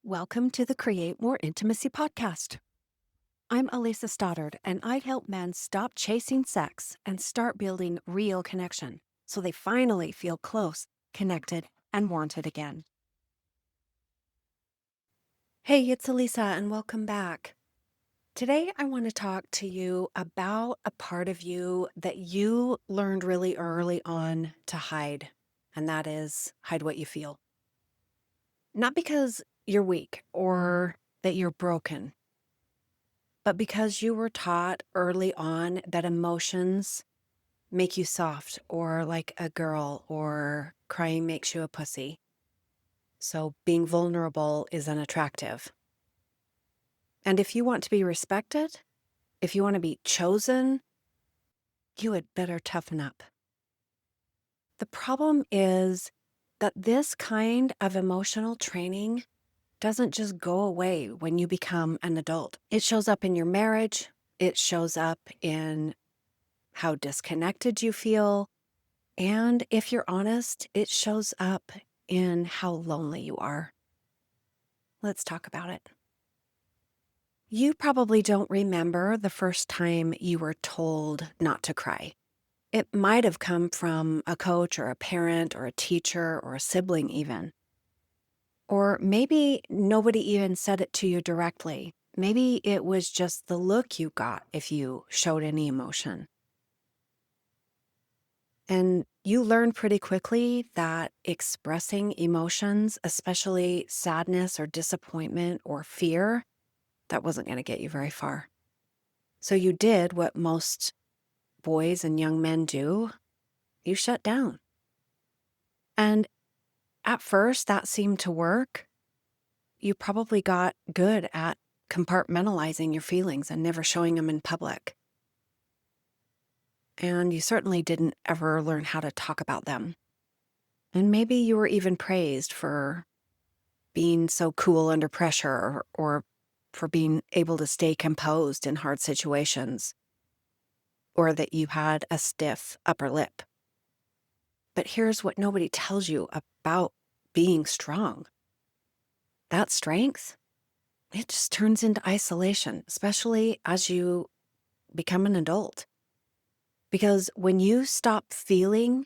Welcome to the Create More Intimacy podcast. I'm Elisa Stoddard, and I help men stop chasing sex and start building real connection so they finally feel close, connected, and wanted again. Hey, it's Elisa, and welcome back. Today, I want to talk to you about a part of you that you learned really early on to hide, and that is hide what you feel. Not because you're weak or that you're broken, but because you were taught early on that emotions make you soft or like a girl or crying makes you a pussy. So being vulnerable is unattractive. And if you want to be respected, if you want to be chosen, you had better toughen up. The problem is that this kind of emotional training doesn't just go away when you become an adult. It shows up in your marriage. It shows up in how disconnected you feel. And if you're honest, it shows up in how lonely you are. Let's talk about it. You probably don't remember the first time you were told not to cry. It might have come from a coach or a parent or a teacher or a sibling even. Or maybe nobody even said it to you directly. Maybe it was just the look you got if you showed any emotion. And you learn pretty quickly that expressing emotions, especially sadness or disappointment or fear, that wasn't going to get you very far. So you did what most boys and young men do. You shut down. And at first, that seemed to work. You probably got good at compartmentalizing your feelings and never showing them in public. And you certainly didn't ever learn how to talk about them. And maybe you were even praised for being so cool under pressure or for being able to stay composed in hard situations, or that you had a stiff upper lip. But here's what nobody tells you about being strong. That strength, it just turns into isolation, especially as you become an adult. Because when you stop feeling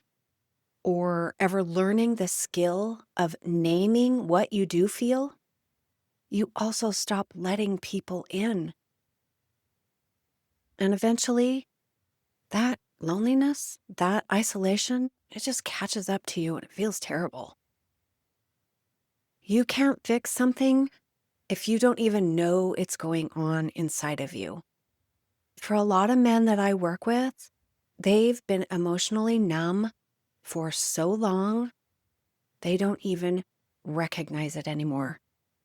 or ever learning the skill of naming what you do feel, you also stop letting people in. And eventually, that loneliness, that isolation, it just catches up to you and it feels terrible. You can't fix something if you don't even know it's going on inside of you. For a lot of men that I work with, they've been emotionally numb for so long, they don't even recognize it anymore.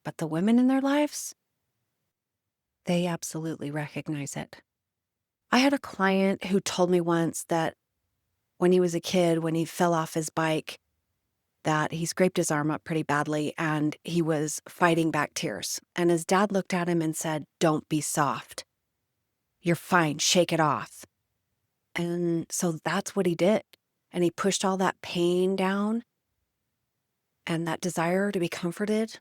But the women in their lives, they absolutely recognize it. I had a client who told me once that when he was a kid, when he fell off his bike, that he scraped his arm up pretty badly and he was fighting back tears. And his dad looked at him and said, "Don't be soft. You're fine. Shake it off." And so that's what he did. And he pushed all that pain down and that desire to be comforted.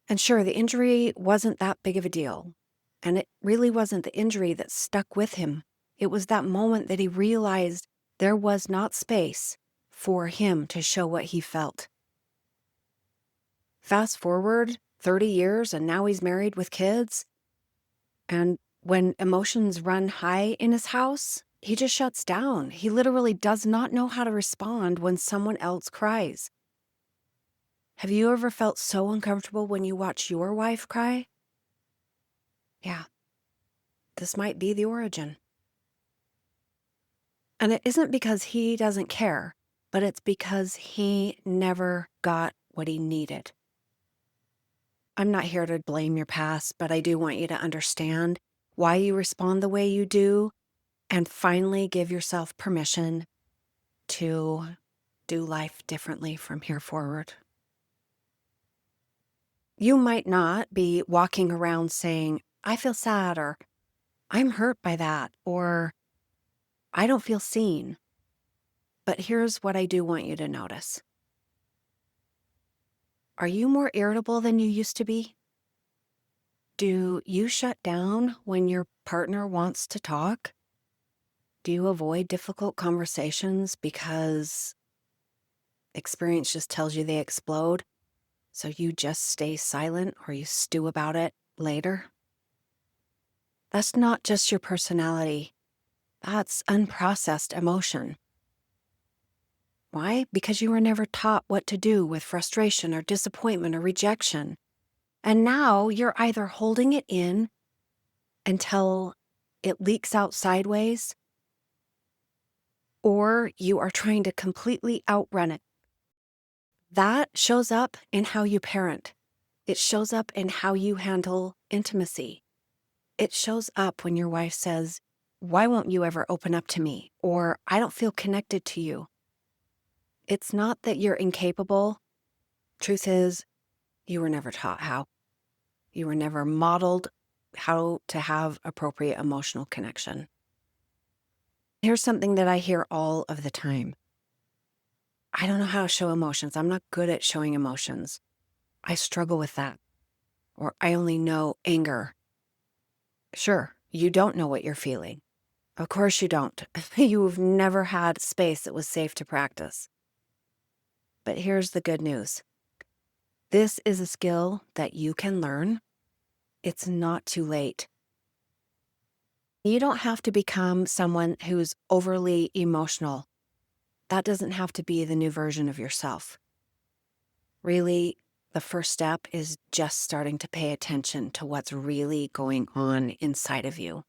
And sure, the injury wasn't that big of a deal. And it really wasn't the injury that stuck with him. It was that moment that he realized there was not space for him to show what he felt. Fast forward 30 years, and now he's married with kids. And when emotions run high in his house, he just shuts down. He literally does not know how to respond when someone else cries. Have you ever felt so uncomfortable when you watch your wife cry? Yeah, this might be the origin. And it isn't because he doesn't care, but it's because he never got what he needed. I'm not here to blame your past, but I do want you to understand why you respond the way you do and finally give yourself permission to do life differently from here forward. You might not be walking around saying, "I feel sad," or "I'm hurt by that," or "I don't feel seen." But here's what I do want you to notice. Are you more irritable than you used to be? Do you shut down when your partner wants to talk? Do you avoid difficult conversations because experience just tells you they explode? So you just stay silent or you stew about it later? That's not just your personality. That's unprocessed emotion. Why? Because you were never taught what to do with frustration or disappointment or rejection. And now you're either holding it in until it leaks out sideways, or you are trying to completely outrun it. That shows up in how you parent. It shows up in how you handle intimacy. It shows up when your wife says, "Why won't you ever open up to me?" Or "I don't feel connected to you." It's not that you're incapable. Truth is, you were never taught how. You were never modeled how to have appropriate emotional connection. Here's something that I hear all of the time. I don't know how to show emotions. I'm not good at showing emotions. I struggle with that. Or I only know anger. Sure, you don't know what you're feeling. Of course you don't. You've never had space that was safe to practice. But here's the good news. This is a skill that you can learn. It's not too late. You don't have to become someone who's overly emotional. That doesn't have to be the new version of yourself. Really, the first step is just starting to pay attention to what's really going on inside of you.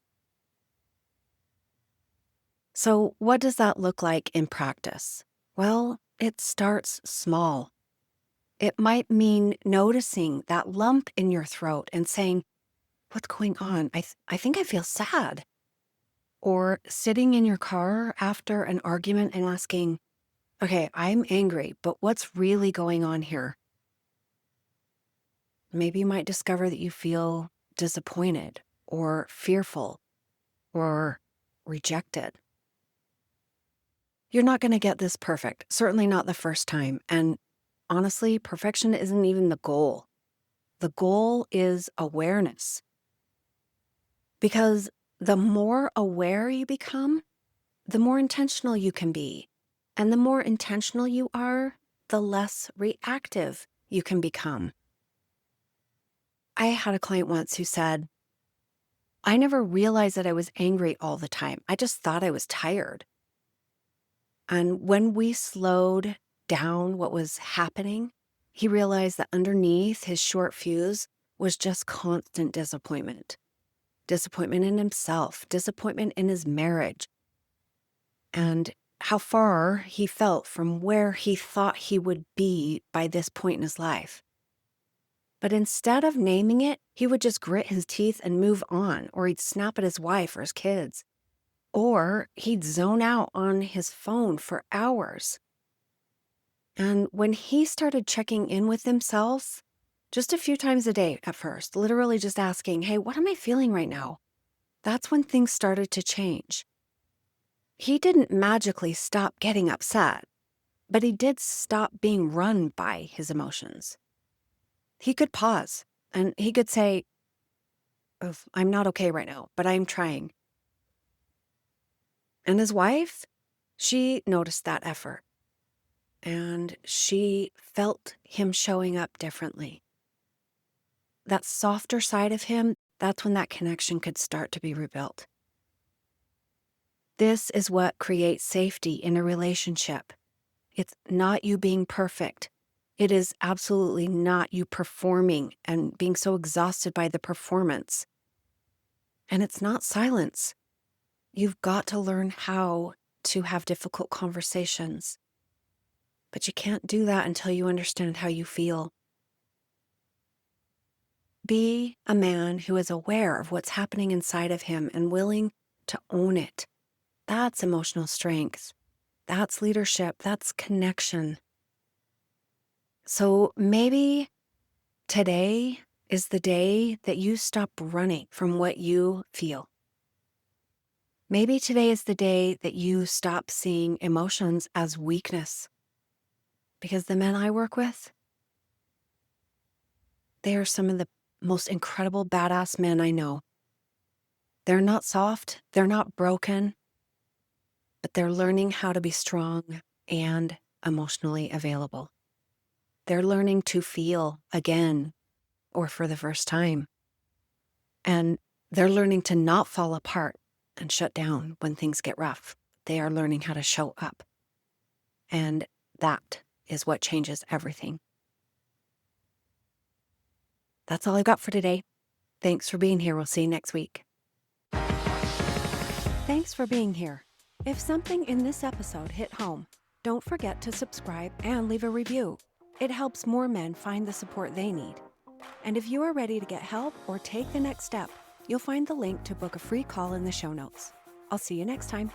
So, what does that look like in practice? Well, it starts small. It might mean noticing that lump in your throat and saying, "What's going on? I think I feel sad." Or sitting in your car after an argument and asking, "Okay, I'm angry, but what's really going on here?" Maybe you might discover that you feel disappointed or fearful or rejected. You're not going to get this perfect, certainly not the first time. And honestly, perfection isn't even the goal. The goal is awareness. Because the more aware you become, the more intentional you can be. And the more intentional you are, the less reactive you can become. I had a client once who said, "I never realized that I was angry all the time. I just thought I was tired." And when we slowed down what was happening, he realized that underneath his short fuse was just constant disappointment. Disappointment in himself, disappointment in his marriage, and how far he felt from where he thought he would be by this point in his life. But instead of naming it, he would just grit his teeth and move on, or he'd snap at his wife or his kids, or he'd zone out on his phone for hours. And when he started checking in with himself, just a few times a day at first, literally just asking, "Hey, what am I feeling right now?" That's when things started to change. He didn't magically stop getting upset, but he did stop being run by his emotions. He could pause and he could say, "Oh, I'm not okay right now, but I'm trying." And his wife, she noticed that effort and she felt him showing up differently. That softer side of him, that's when that connection could start to be rebuilt. This is what creates safety in a relationship. It's not you being perfect. It is absolutely not you performing and being so exhausted by the performance. And it's not silence. You've got to learn how to have difficult conversations. But you can't do that until you understand how you feel. Be a man who is aware of what's happening inside of him and willing to own it. That's emotional strength. That's leadership. That's connection. So maybe today is the day that you stop running from what you feel. Maybe today is the day that you stop seeing emotions as weakness. Because the men I work with, They are some of the most incredible badass men I know. They're not soft, they're not broken, but they're learning how to be strong and emotionally available. They're learning to feel again or for the first time. And they're learning to not fall apart and shut down when things get rough. They are learning how to show up. And that is what changes everything. That's all I've got for today. Thanks for being here. We'll see you next week. Thanks for being here. If something in this episode hit home, don't forget to subscribe and leave a review. It helps more men find the support they need. And if you are ready to get help or take the next step, you'll find the link to book a free call in the show notes. I'll see you next time.